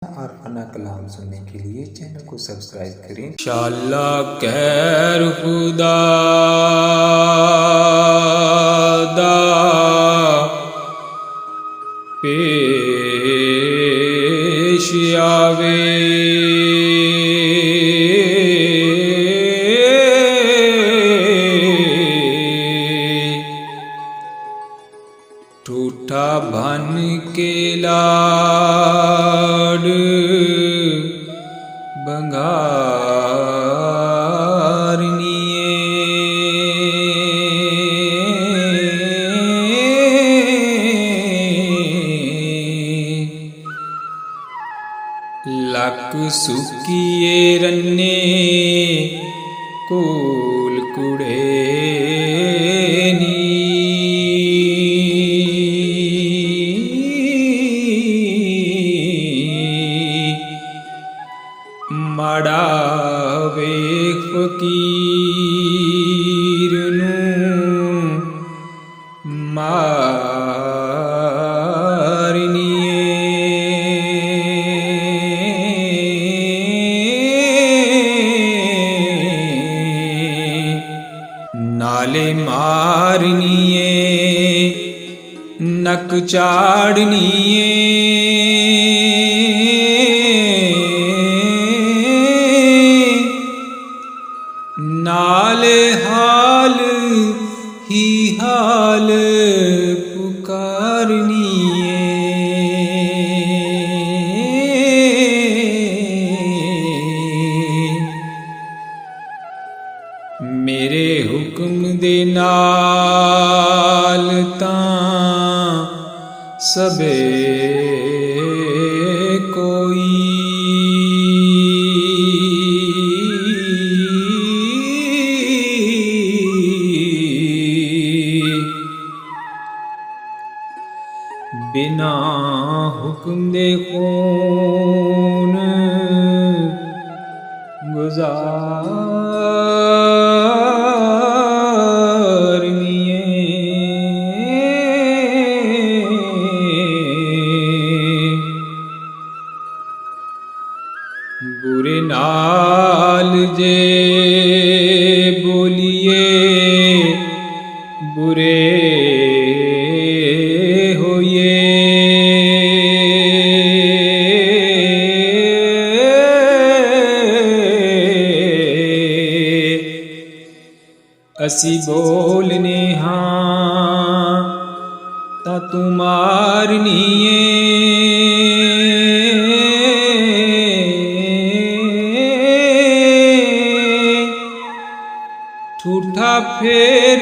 और अना कलाम सुनने के लिए चैनल को सब्सक्राइब करें। शाला खैर खुदा दा पेश आवे ठूठा भन के लाड लक सुकिए रन्ने कोल कुड़े नी माड़ा वे फकीर नू नाले मारनिए नक चाड़निए नाले हाल ही हाल पुकारनिए मेरे हुक्म दे नाल तां सबे कोई बिना हुक्म दे खून बुरे नाल जे बोलिए बुरे होइए असी बोलने हाँ ता तू मारनिए ठूठा फेर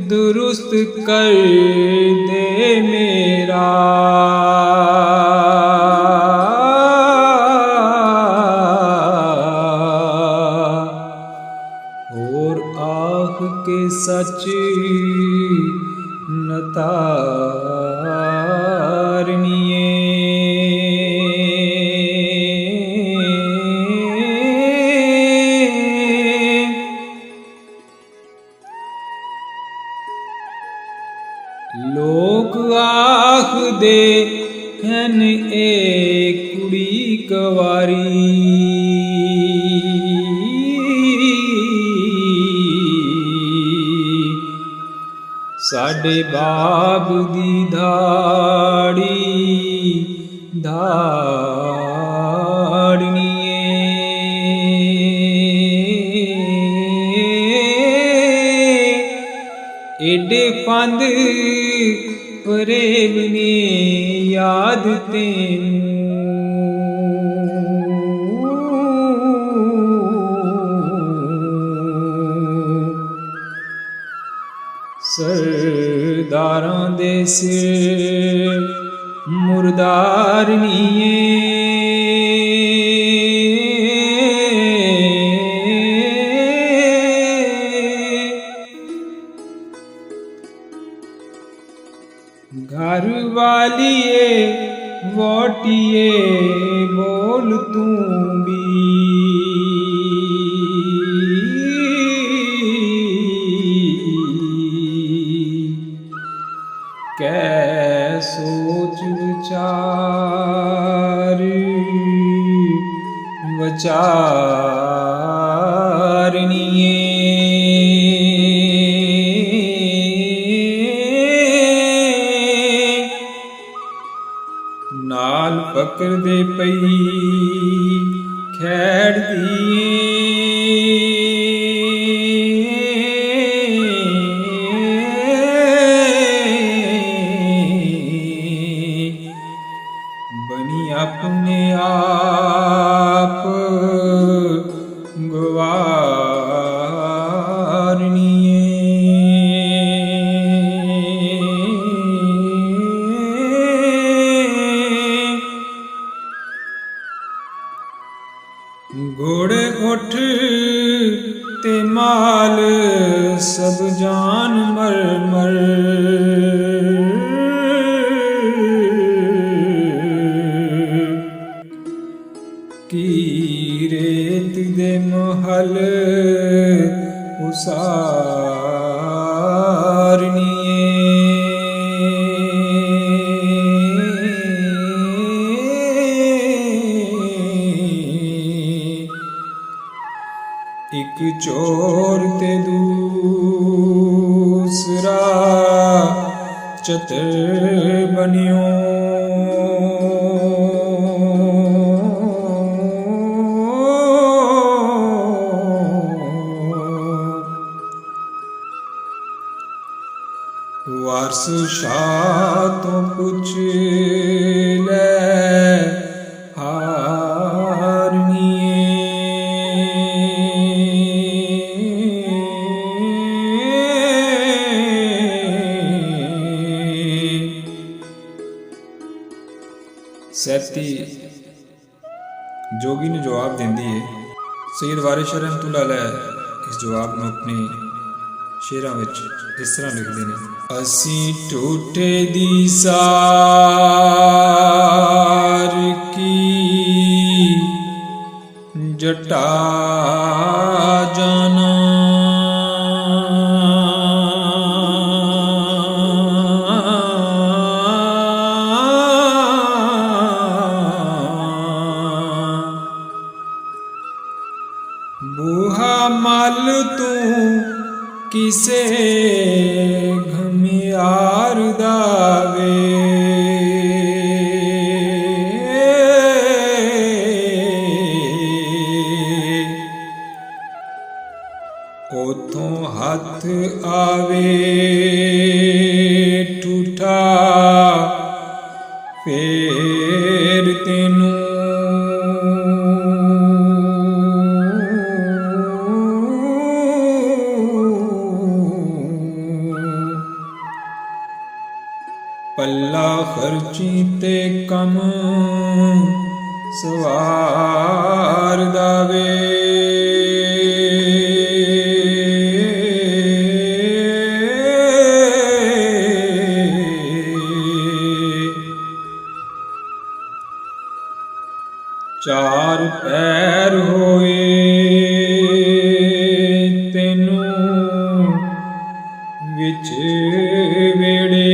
दुरुस्त कर दे मेरा और आँख के सच नतारनिए लोग आख दे हन एक कुड़ी कवारी साडे बाप दी धाड़ी धाड़निए एडे फंद प्रेम ने याद तेनू सरदारां दे सिर मुर्दारनिए घर वालिए वोटिए बोल तू भी कै सोच विचार ਵਿਚਾਰਨੀਏ। ਨਾਲ ਪਕੜਦੇ ਪਈ ਖੇਡਦੀਏ। ਬਣੀ ਆਪਣੇ ਆਪ ਗਵਾਰਨੀਏ। ਘੋੜੇ ਉੱਠ ਤੇ ਮਾਲ ਸਭ ਜਾਨ ਮਰ ਮਰ। ਕੀ ਰੇਤ ਦੇ ਮਹਲ ਉਸਾਰਨੀਏ। ਇੱਕ ਚੋਰ ਤੇ ਦੂਸਰਾ ਚਤੁਰ ਬਣਿਓ। ਵਾਰਸ ਸ਼ਾਹ ਤੋਂ ਪੁੱਛ ਲੈ ਹਾਰਨੀਏ। ਸੈਤੀ ਜੋਗੀ ਨੂੰ ਜਵਾਬ ਦਿੰਦੀ ਹੈ। ਸੈਯਦ ਵਾਰਿਸ ਸ਼ਾਹ ਰਹਿਮਤੁল্লাਹ ਅਲੈਹ ਇਸ ਜਵਾਬ ਨੂੰ ਆਪਣੇ ਸ਼ੇਰਾਂ ਵਿੱਚ ਇਸ ਤਰ੍ਹਾਂ ਲਿਖਦੇ ਨੇ। ਅਸੀਂ ਟੂਟੇ ਦੀ ਸਾਰ ਕੀ ਜਟਾ ਜਾਨਾ। ਬੂਹਾ ਮਲ ਤੂੰ ਕਿਸੇ ਘੁਮਿਆਰ ਦਾ ਵੇ। ਉਥੋਂ ਹੱਥ ਆਵੇ ਠੂਠਾ ਫੇਰ ਤੈਨੂੰ। ਪੱਲਾ ਖਰਚੀ ਤੇ ਕੰਮ ਸਵਾਰ ਦਾ ਵੇ। ਚਾਰ ਪੈਰ ਹੋਏ ਤੈਨੂੰ ਵਿੱਚ ਵੇੜੇ।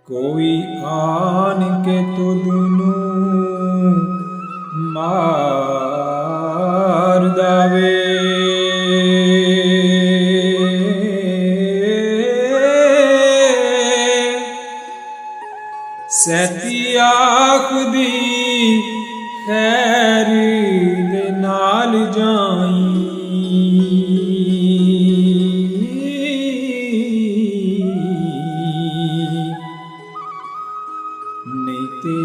ਕੋਈ ਆਨ ਕੇ ਤੁਧ ਨੂੰ ਮਾਰ ਦਾਵੇ। ਸੈਤੀ ਆਖਦੀ ਖੈਰ ਦੇ ਨਾਲ ਜਾਈ। ਨਹੀਂ ਤੇ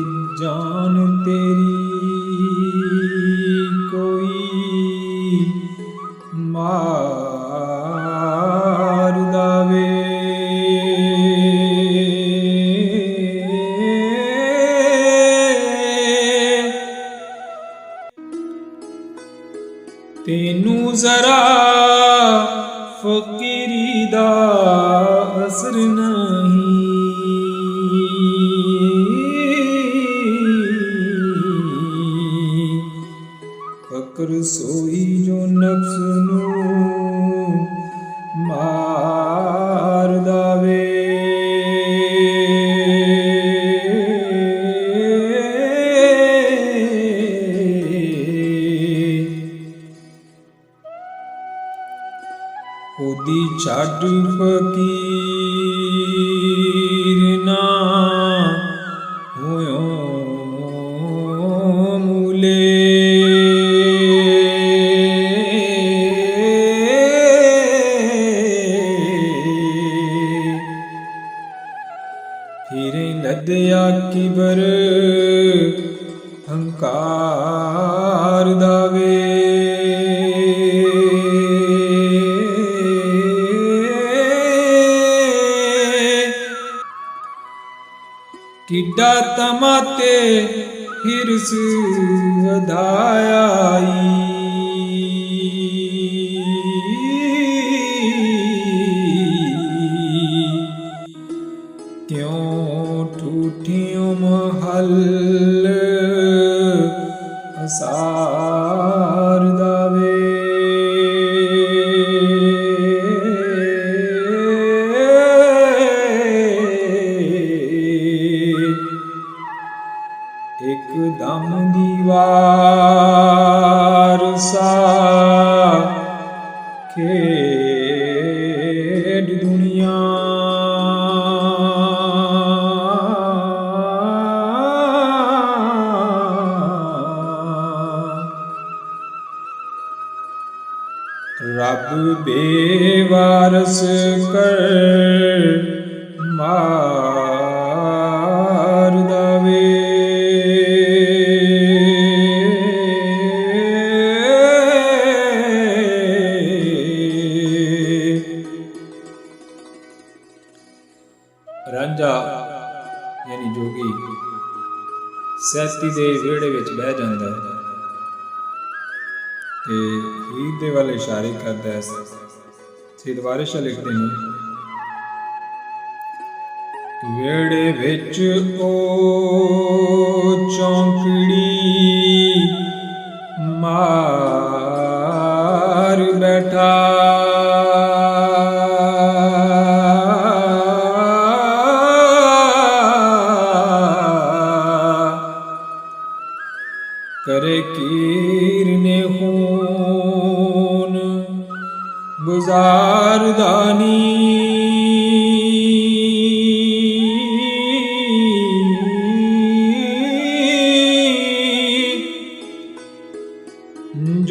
ਜਾਨ ਤੇਰੀ ਕੋਈ ਮਾਰ ਦਾਵੇ। ਤੈਨੂੰ ਜ਼ਰਾ ਫਕੀਰੀ ਦਾ ਅਸਰ ਨਹੀਂ। ਫਕਰ ਸੋਈ ਜੋ ਨਫਸ ਨੂੰ ਮਾਰ ਉਹਦੀ ਛੱਡ ਫਕੀਰ ਨਾ ਹੋਇਓ ਮੂਲੇ। ਫਿਰੇ ਲੱਦਿਆ ਕਿਬਰ ਹੰਕਾਰ ਦਾਵੇ। ਕਿੱਡਾ ਤਮਾਤੇ ਹਿਰਸ ਵਧਾਈ। ਕਿਉਂ ਠੂਠਿਓ ਮਹਲ ਅਸਾਰ ਦਾਵੇ। ਇਕਦਮ ਦੀਵਾਰ ਸਾ ਖੇਡ ਦੁਨੀਆ। ਰੱਬ ਬੇਵਾਰਸ ਕਰ ਮਾਰ ਦਾਵੇ। ਰਾਂਝਾ ਯਾਨੀ ਜੋਗੀ ਸੈਤੀ ਦੇ ਵਿਹੜੇ ਵਿੱਚ ਬਹਿ ਜਾਂਦਾ ਹੈ ਤੇ ਹੀਰ ਦੇ ਵੱਲ ਇਸ਼ਾਰੇ ਕਰਦਾ ਹੈ। ਸਹੀਦ ਵਾਰਿਸ ਸ਼ਾਹ ਲਿਖਦੇ ਨੇ, ਵਿਹੜੇ ਵਿੱਚ ਉਹ ਚੌਂਕੜੀ ਮਾਰ ਬੈਠਾ। करे कीरने खून गुजारदानी।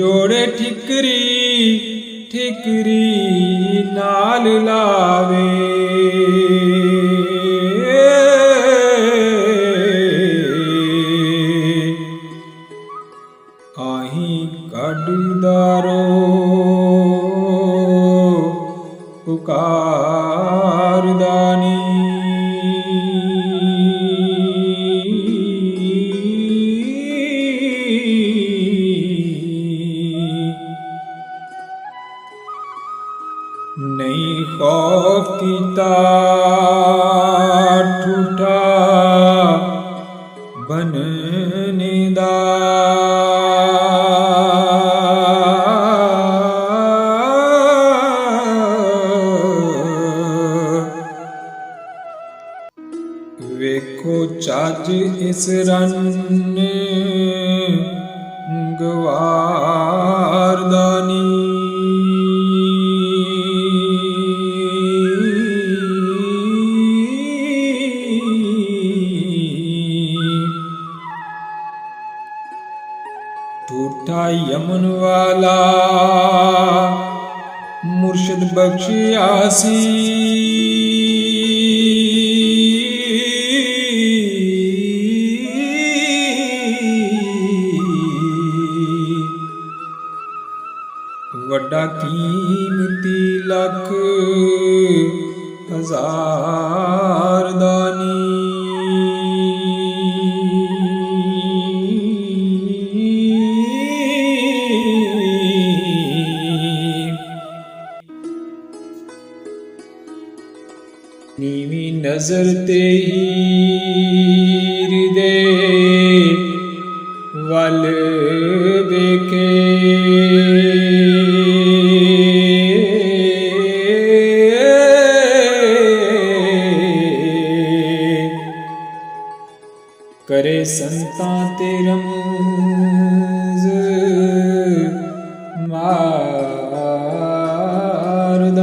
जोड़े ठिकरी ठिकरी नाल लावे। ਆਹੀਂ ਕੱਢਦਾਰੋ ਪੁਕਾਰਦਾਨੀ। ਨਹੀਂ ਖੌਫ ਕੀਤਾ ਠੂਠਾ ਬਣਨੇ ਦਾ। ਵੇਖੋ ਚੱਜ ਇਸ ਰੰਨ ਗਵਾਰਦਾਨੀ। ਠੂਠਾ ਯਮਨ ਵਾਲਾ ਮੁਰਸ਼ਿਦ ਬਖਸ਼ਿਆਸੀ। ਵੱਡਾ ਕੀਮਤੀ ਲੱਖ ਹਜ਼ਾਰ ਦਾਨੀ। ਨੀਵੀਂ ਨਜ਼ਰ ਤੇ ਹੀਰ ਦੇ ਵੱਲ ਵੇਖੇ। करे संतां ते रमज़ मारदानी।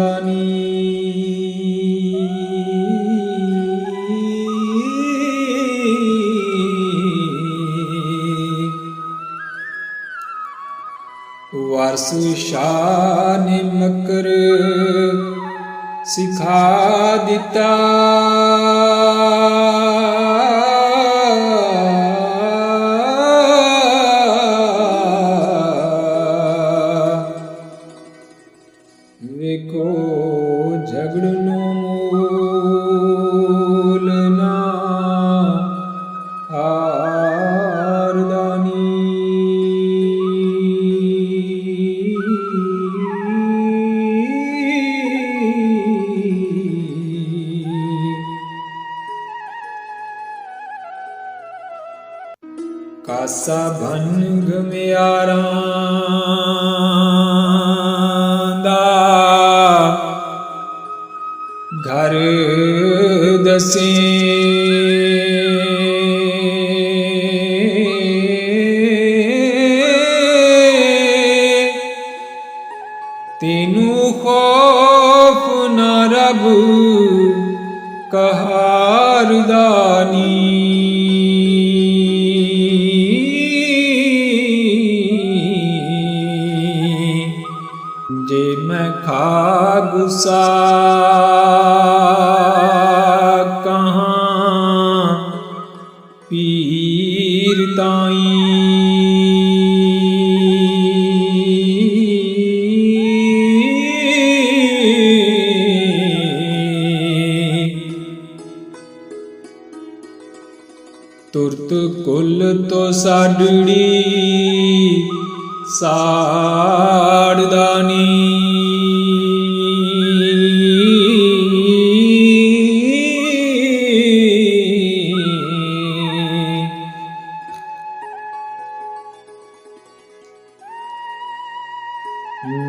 ਆਸੂ ਸ਼ਾਹ ਨੇ ਮਕਰ ਸਿਖਾ ਦਿੱਤਾ। ਵੇਖੋ ਝਗੜ ਨੂੰ ਮੂਲ ਨਾ ਕਾਸਾ ਭੰਨ ਘੁਮਿਆਰਾਂ ਦਾ ਘਰ ਦਸੇ। ਤੈਨੂੰ ਖੌਫ ਨਾ ਰੱਬ ਕਹਾਰਦਾਨੀ। ਜੇ ਮੈਂ ਖਾ ਗੁੱਸਾ ਕਹਾਂ ਪੀਰ ਤਾਈਂ। ਤੁਰਤ ਕੁੱਲ ਤੋਂ ਸਾਡੜੀ ਸਾੜਦਾਨੀ।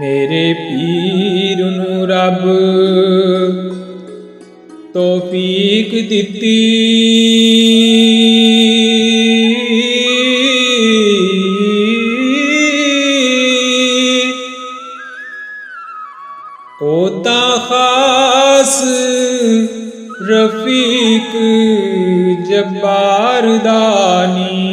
ਮੇਰੇ ਪੀਰ ਨੂੰ ਰੱਬ ਤੌਫੀਕ ਦਿੱਤੀ। ਉਹ ਤਾਂ ਖਾਸ ਰਫੀਕ ਜੱਬਾਰ ਦਾਨੀ।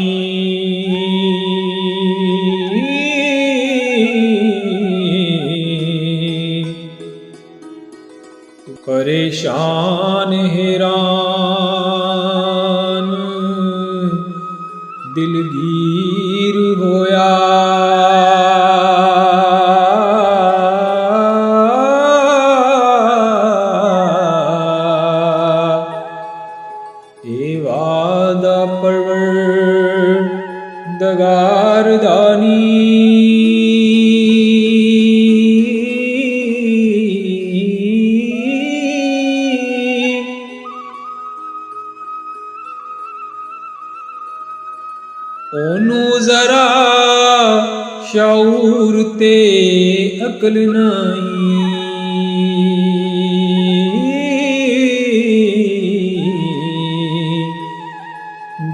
ਪਰੇਸ਼ਾਨ ਹੈਰਾਨ ਦਿਲਗੀਰ ਹੋਇਆ। ਇਹ ਵਾਦਾ ਪਰਵਰਦਗਾਰ ਦਾਨੀ। ਉਹਨੂੰ ਜ਼ਰਾ ਸ਼ਊਰ ਤੇ ਅਕਲ ਨਹੀਂ।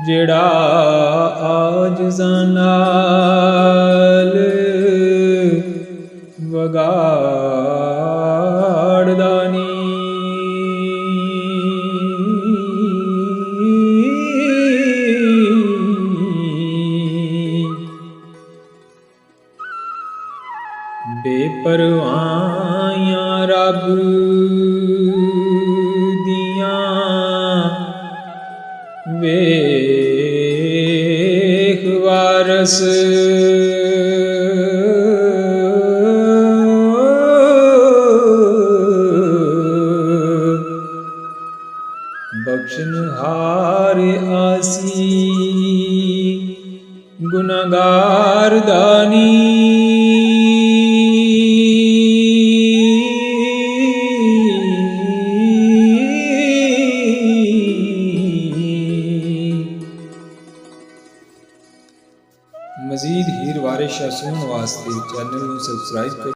ਜਿਹੜਾ ਆਜਜ਼ਾਂ ਨਾਲ ਵਗਾੜਦਾ ਨੀ। ਬੇਪਰਵਾਹੀਆਂ ਰੱਬ ਦੀਆਂ ਵੇਖ ਵਾਰਸ। ਬਖਸ਼ਨਹਾਰ ਆਸੀ ਗੁਨਾਹਗਾਰ ਦਾਨੀ। ਮਜ਼ੀਦ ਹੀਰ ਵਾਰਿਸ ਸ਼ਾਹ ਸੁਣਨ ਵਾਸਤੇ ਚੈਨਲ ਨੂੰ ਸਬਸਕ੍ਰਾਈਬ ਕਰੋ।